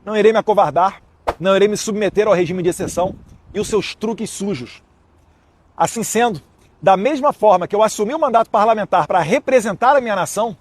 Não irei me acovardar, não irei me submeter ao regime de exceção e os seus truques sujos. Assim sendo, da mesma forma que eu assumi o mandato parlamentar para representar a minha nação,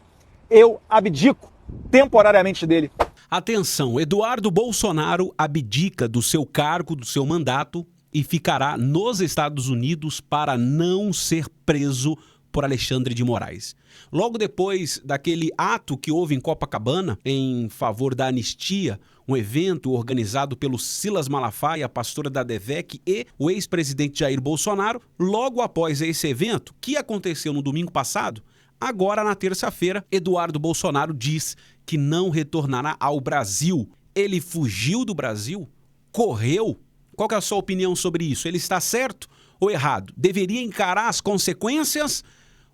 eu abdico temporariamente dele. Atenção, Eduardo Bolsonaro abdica do seu cargo, do seu mandato e ficará nos Estados Unidos para não ser preso por Alexandre de Moraes. Logo depois daquele ato que houve em Copacabana em favor da anistia, um evento organizado pelo Silas Malafaia, a pastora da DEVEC e o ex-presidente Jair Bolsonaro, logo após esse evento, que aconteceu no domingo passado, agora na terça-feira, Eduardo Bolsonaro diz que não retornará ao Brasil. Ele fugiu do Brasil? Correu? Qual que é a sua opinião sobre isso? Ele está certo ou errado? Deveria encarar as consequências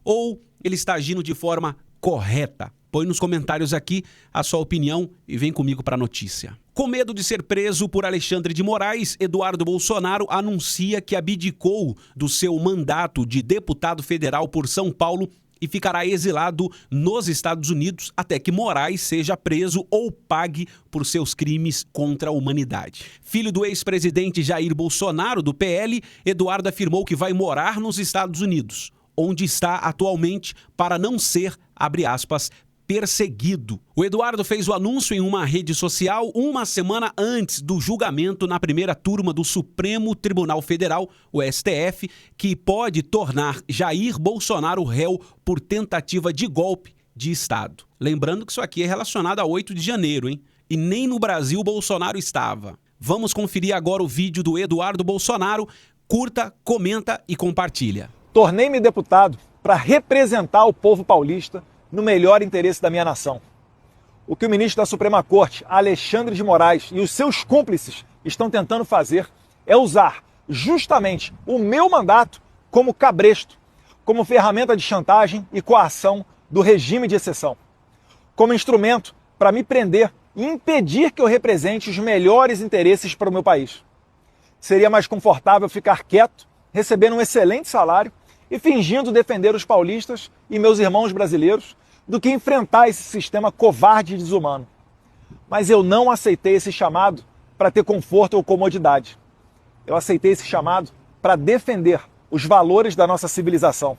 ou ele está agindo de forma correta? Põe nos comentários aqui a sua opinião e vem comigo para a notícia. Com medo de ser preso por Alexandre de Moraes, Eduardo Bolsonaro anuncia que abdicou do seu mandato de deputado federal por São Paulo e ficará exilado nos Estados Unidos até que Moraes seja preso ou pague por seus crimes contra a humanidade. Filho do ex-presidente Jair Bolsonaro, do PL, Eduardo afirmou que vai morar nos Estados Unidos, onde está atualmente, para não ser, abre aspas, perseguido. O Eduardo fez o anúncio em uma rede social uma semana antes do julgamento na primeira turma do Supremo Tribunal Federal, o STF, que pode tornar Jair Bolsonaro réu por tentativa de golpe de Estado. Lembrando que isso aqui é relacionado a 8 de janeiro, hein? E nem no Brasil Bolsonaro estava. Vamos conferir agora o vídeo do Eduardo Bolsonaro. Curta, comenta e compartilha. Tornei-me deputado para representar o povo paulista no melhor interesse da minha nação. O que o ministro da Suprema Corte, Alexandre de Moraes, e os seus cúmplices estão tentando fazer é usar justamente o meu mandato como cabresto, como ferramenta de chantagem e coação do regime de exceção, como instrumento para me prender e impedir que eu represente os melhores interesses para o meu país. Seria mais confortável ficar quieto, recebendo um excelente salário e fingindo defender os paulistas e meus irmãos brasileiros do que enfrentar esse sistema covarde e desumano. Mas eu não aceitei esse chamado para ter conforto ou comodidade. Eu aceitei esse chamado para defender os valores da nossa civilização.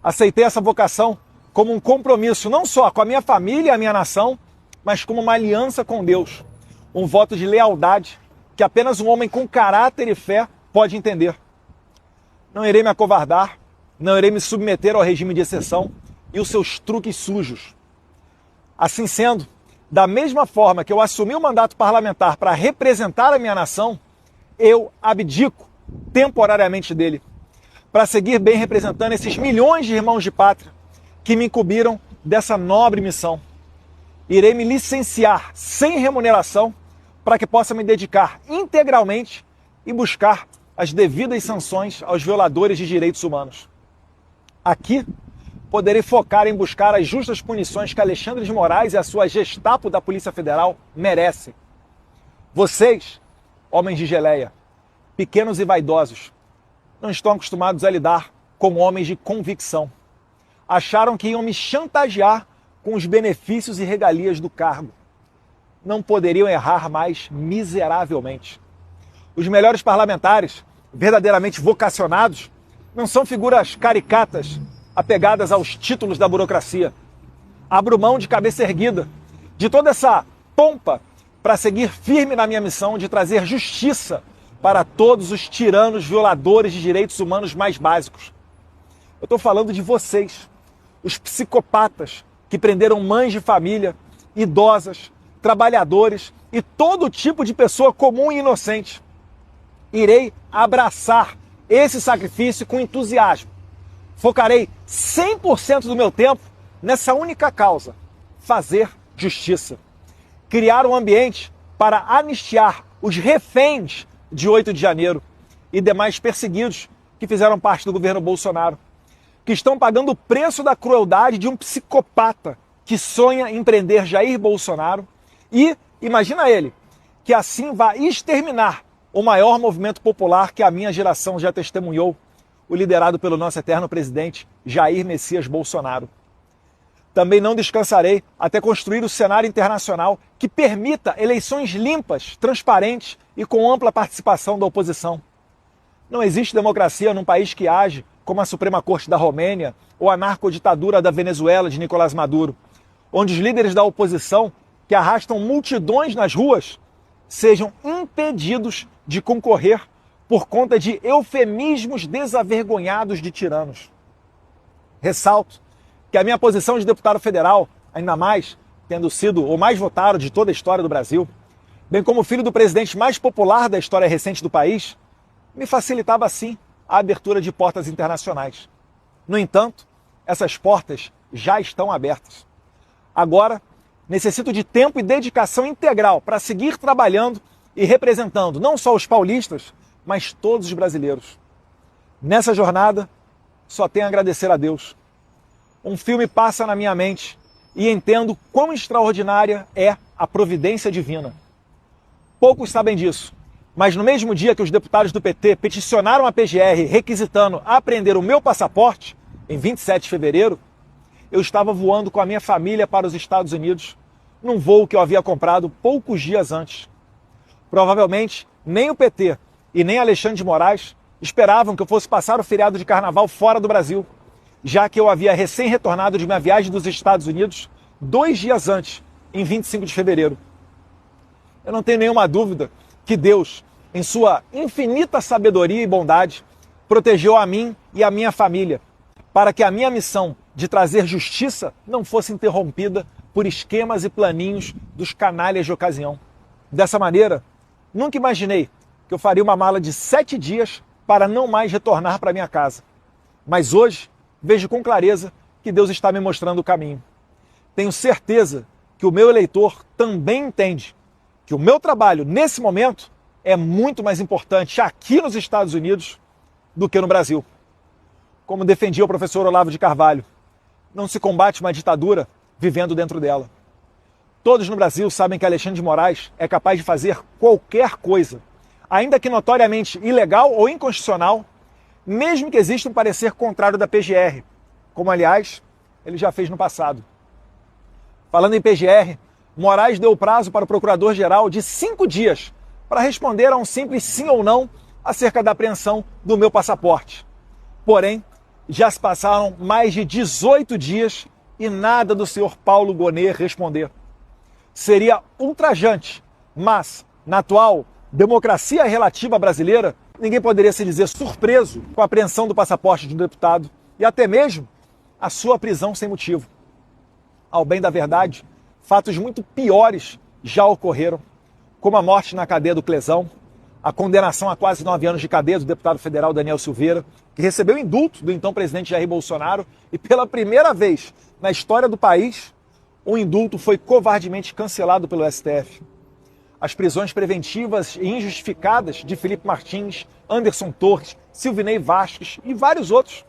Aceitei essa vocação como um compromisso não só com a minha família e a minha nação, mas como uma aliança com Deus, um voto de lealdade que apenas um homem com caráter e fé pode entender. Não irei me acovardar, não irei me submeter ao regime de exceção e os seus truques sujos. Assim sendo, da mesma forma que eu assumi o mandato parlamentar para representar a minha nação, eu abdico temporariamente dele, para seguir bem representando esses milhões de irmãos de pátria que me incumbiram dessa nobre missão. Irei me licenciar sem remuneração para que possa me dedicar integralmente e buscar as devidas sanções aos violadores de direitos humanos. Aqui, poderei focar em buscar as justas punições que Alexandre de Moraes e a sua Gestapo da Polícia Federal merecem. Vocês, homens de geleia, pequenos e vaidosos, não estão acostumados a lidar com homens de convicção. Acharam que iam me chantagear com os benefícios e regalias do cargo. Não poderiam errar mais miseravelmente. Os melhores parlamentares, verdadeiramente vocacionados, não são figuras caricatas, apegadas aos títulos da burocracia. Abro mão de cabeça erguida, de toda essa pompa, para seguir firme na minha missão de trazer justiça para todos os tiranos violadores de direitos humanos mais básicos. Eu estou falando de vocês, os psicopatas que prenderam mães de família, idosas, trabalhadores e todo tipo de pessoa comum e inocente. Irei abraçar esse sacrifício com entusiasmo. Focarei 100% do meu tempo nessa única causa: fazer justiça. Criar um ambiente para anistiar os reféns de 8 de janeiro e demais perseguidos que fizeram parte do governo Bolsonaro, que estão pagando o preço da crueldade de um psicopata que sonha em prender Jair Bolsonaro e, imagina ele, que assim vai exterminar o maior movimento popular que a minha geração já testemunhou, o liderado pelo nosso eterno presidente Jair Messias Bolsonaro. Também não descansarei até construir o cenário internacional que permita eleições limpas, transparentes e com ampla participação da oposição. Não existe democracia num país que age como a Suprema Corte da Romênia ou a narcoditadura da Venezuela de Nicolás Maduro, onde os líderes da oposição, que arrastam multidões nas ruas, sejam impedidos de concorrer por conta de eufemismos desavergonhados de tiranos. Ressalto que a minha posição de deputado federal, ainda mais tendo sido o mais votado de toda a história do Brasil, bem como filho do presidente mais popular da história recente do país, me facilitava sim a abertura de portas internacionais. No entanto, essas portas já estão abertas. Agora, necessito de tempo e dedicação integral para seguir trabalhando e representando não só os paulistas, mas todos os brasileiros. Nessa jornada, só tenho a agradecer a Deus. Um filme passa na minha mente e entendo quão extraordinária é a providência divina. Poucos sabem disso, mas no mesmo dia que os deputados do PT peticionaram a PGR requisitando apreender o meu passaporte, em 27 de fevereiro, eu estava voando com a minha família para os Estados Unidos, num voo que eu havia comprado poucos dias antes. Provavelmente, nem o PT e nem Alexandre de Moraes esperavam que eu fosse passar o feriado de carnaval fora do Brasil, já que eu havia recém-retornado de minha viagem dos Estados Unidos 2 dias antes, em 25 de fevereiro. Eu não tenho nenhuma dúvida que Deus, em sua infinita sabedoria e bondade, protegeu a mim e a minha família, para que a minha missão de trazer justiça não fosse interrompida por esquemas e planinhos dos canalhas de ocasião. Dessa maneira, nunca imaginei que eu faria uma mala de 7 dias para não mais retornar para minha casa. Mas hoje, vejo com clareza que Deus está me mostrando o caminho. Tenho certeza que o meu eleitor também entende que o meu trabalho, nesse momento, é muito mais importante aqui nos Estados Unidos do que no Brasil. Como defendia o professor Olavo de Carvalho, não se combate uma ditadura vivendo dentro dela. Todos no Brasil sabem que Alexandre de Moraes é capaz de fazer qualquer coisa, ainda que notoriamente ilegal ou inconstitucional, mesmo que exista um parecer contrário da PGR, como, aliás, ele já fez no passado. Falando em PGR, Moraes deu prazo para o procurador-geral de 5 dias para responder a um simples sim ou não acerca da apreensão do meu passaporte. Porém, já se passaram mais de 18 dias e nada do senhor Paulo Gonet responder. Seria ultrajante, mas, na atual democracia relativa brasileira, ninguém poderia se dizer surpreso com a apreensão do passaporte de um deputado e até mesmo a sua prisão sem motivo. Ao bem da verdade, fatos muito piores já ocorreram, como a morte na cadeia do Clesão, a condenação a quase 9 anos de cadeia do deputado federal Daniel Silveira, que recebeu indulto do então presidente Jair Bolsonaro e pela primeira vez na história do país, o indulto foi covardemente cancelado pelo STF. As prisões preventivas e injustificadas de Felipe Martins, Anderson Torres, Silvinei Vasquez e vários outros.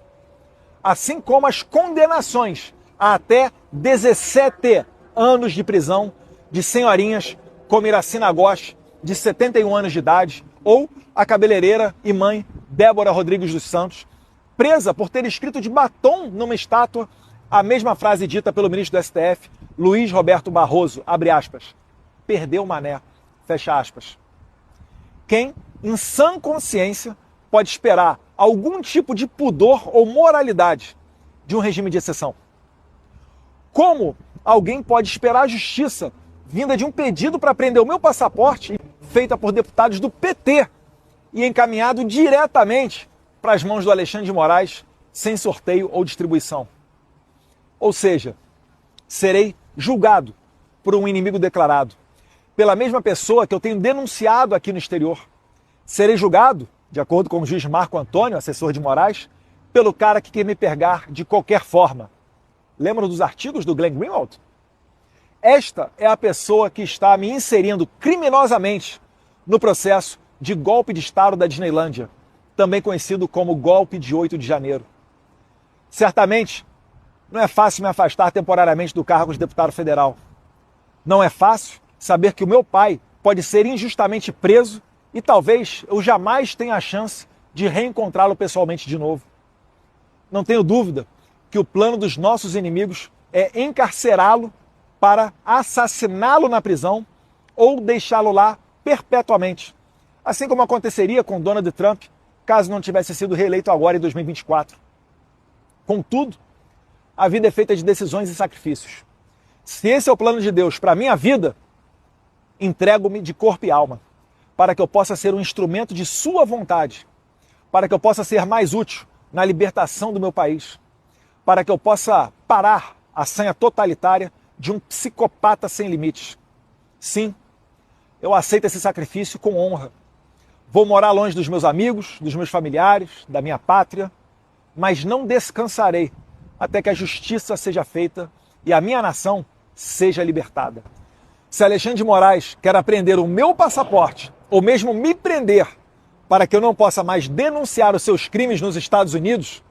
Assim como as condenações a até 17 anos de prisão de senhorinhas como Iracina Gosch, de 71 anos de idade, ou a cabeleireira e mãe Débora Rodrigues dos Santos, presa por ter escrito de batom numa estátua a mesma frase dita pelo ministro do STF, Luiz Roberto Barroso, abre aspas, perdeu mané, fecha aspas. Quem, em sã consciência, pode esperar algum tipo de pudor ou moralidade de um regime de exceção? Como alguém pode esperar a justiça vinda de um pedido para prender o meu passaporte feita por deputados do PT e encaminhado diretamente para as mãos do Alexandre de Moraes sem sorteio ou distribuição? Ou seja, serei julgado por um inimigo declarado, pela mesma pessoa que eu tenho denunciado aqui no exterior. Serei julgado, de acordo com o juiz Marco Antônio, assessor de Moraes, pelo cara que quer me pegar de qualquer forma. Lembram dos artigos do Glenn Greenwald? Esta é a pessoa que está me inserindo criminosamente no processo de golpe de Estado da Disneylândia, também conhecido como golpe de 8 de janeiro. Certamente, não é fácil me afastar temporariamente do cargo de deputado federal. Não é fácil saber que o meu pai pode ser injustamente preso e talvez eu jamais tenha a chance de reencontrá-lo pessoalmente de novo. Não tenho dúvida que o plano dos nossos inimigos é encarcerá-lo para assassiná-lo na prisão ou deixá-lo lá perpetuamente, assim como aconteceria com Donald Trump, caso não tivesse sido reeleito agora em 2024. Contudo, a vida é feita de decisões e sacrifícios. Se esse é o plano de Deus para a minha vida, entrego-me de corpo e alma, para que eu possa ser um instrumento de sua vontade, para que eu possa ser mais útil na libertação do meu país, para que eu possa parar a sanha totalitária de um psicopata sem limites. Sim, eu aceito esse sacrifício com honra. Vou morar longe dos meus amigos, dos meus familiares, da minha pátria, mas não descansarei até que a justiça seja feita e a minha nação seja libertada. Se Alexandre de Moraes quer apreender o meu passaporte, ou mesmo me prender, para que eu não possa mais denunciar os seus crimes nos Estados Unidos,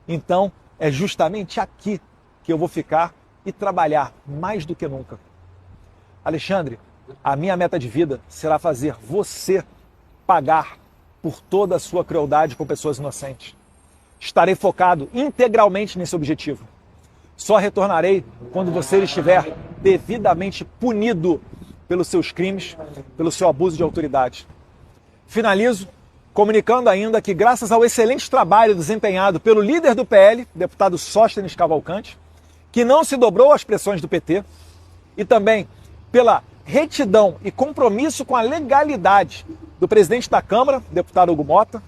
então é justamente aqui que eu vou ficar e trabalhar mais do que nunca. Alexandre, a minha meta de vida será fazer você pagar por toda a sua crueldade com pessoas inocentes. Estarei focado integralmente nesse objetivo. Só retornarei quando você estiver devidamente punido pelos seus crimes, pelo seu abuso de autoridade. Finalizo comunicando ainda que, graças ao excelente trabalho desempenhado pelo líder do PL, deputado Sóstenes Cavalcante, que não se dobrou às pressões do PT, e também pela retidão e compromisso com a legalidade do presidente da Câmara, deputado Hugo Mota,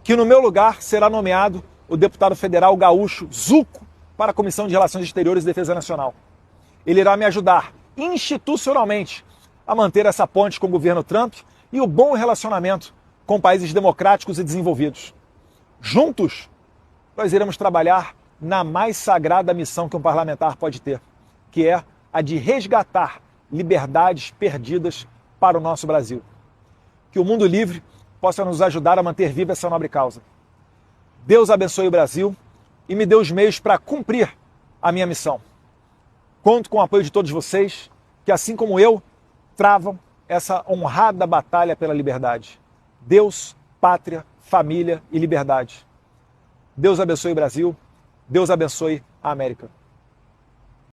que no meu lugar será nomeado o deputado federal gaúcho Zuco para a Comissão de Relações Exteriores e Defesa Nacional. Ele irá me ajudar institucionalmente a manter essa ponte com o governo Trump e o bom relacionamento com países democráticos e desenvolvidos. Juntos, nós iremos trabalhar na mais sagrada missão que um parlamentar pode ter, que é a de resgatar liberdades perdidas para o nosso Brasil. Que o mundo livre possa nos ajudar a manter viva essa nobre causa. Deus abençoe o Brasil e me dê os meios para cumprir a minha missão. Conto com o apoio de todos vocês, que assim como eu, travam essa honrada batalha pela liberdade. Deus, pátria, família e liberdade. Deus abençoe o Brasil, Deus abençoe a América.